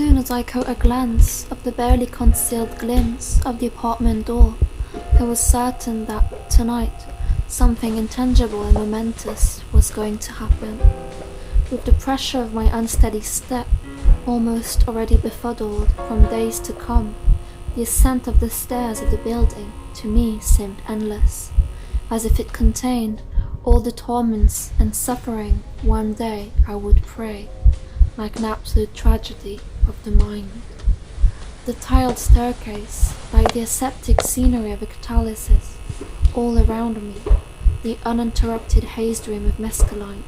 soon as I caught a glance of the barely concealed glimpse of the apartment door, I was certain that tonight something intangible and momentous was going to happen. With the pressure of my unsteady step almost already befuddled from days to come, the ascent of the stairs of the building to me seemed endless, as if it contained all the torments and suffering one day I would pray, like an absolute tragedy of the mind. The tiled staircase, like the aseptic scenery of a catalysis, all around me, the uninterrupted haze dream of mescaline,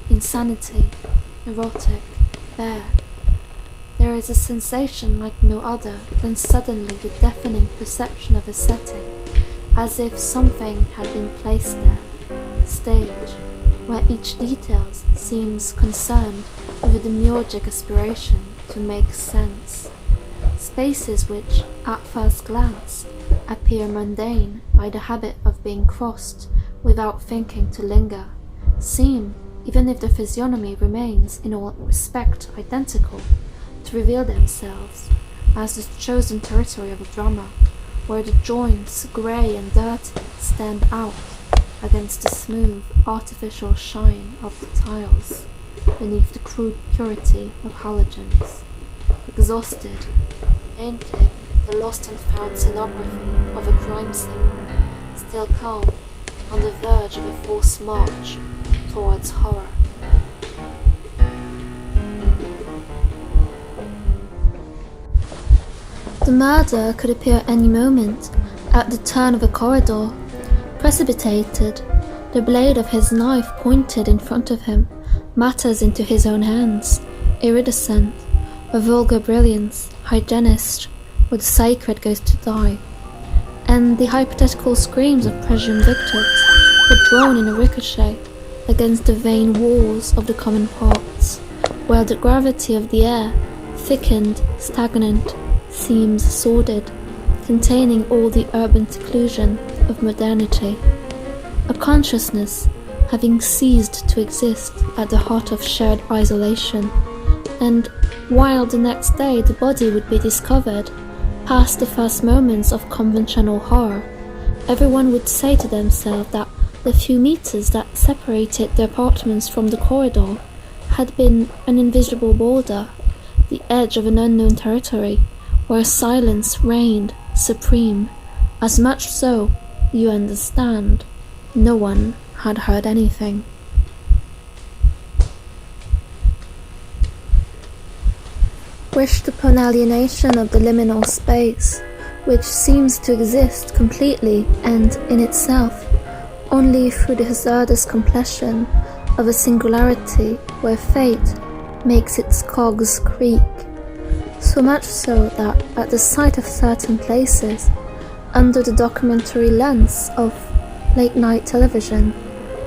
insanity, erotic, bare. There is a sensation like no other than suddenly the deafening perception of a setting, as if something had been placed there, stage, where each detail seems concerned with a demiurgic aspiration to make sense. Spaces which, at first glance, appear mundane by the habit of being crossed without thinking to linger, seem, even if the physiognomy remains in all respect identical, to reveal themselves as the chosen territory of a drama, where the joints, grey and dirty, stand out against the smooth, artificial shine of the tiles, beneath the crude purity of halogens. Exhausted, painting the lost and found scenography of a crime scene, still calm, on the verge of a forced march towards horror. The murder could appear any moment, at the turn of a corridor. Precipitated, the blade of his knife pointed in front of him, matters into his own hands, iridescent, a vulgar brilliance, hygienist, where the sacred goes to die. And the hypothetical screams of presumed victims were drawn in a ricochet against the vain walls of the common parts, while the gravity of the air, thickened, stagnant, seems sordid, containing all the urban seclusion of modernity. A consciousness having ceased to exist at the heart of shared isolation, and while the next day the body would be discovered, past the first moments of conventional horror, everyone would say to themselves that the few meters that separated the apartments from the corridor had been an invisible border, the edge of an unknown territory, where silence reigned supreme, as much so, you understand, no one had heard anything. Wished upon alienation of the liminal space, which seems to exist completely and in itself, only through the hazardous completion of a singularity where fate makes its cogs creak. So much so that at the sight of certain places, under the documentary lens of late-night television,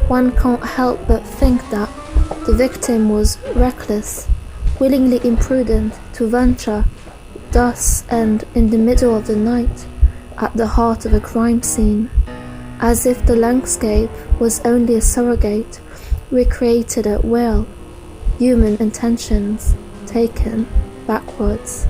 one can't help but think that the victim was reckless, willingly imprudent to venture thus and in the middle of the night at the heart of a crime scene, as if the landscape was only a surrogate recreated at will, human intentions taken backwards.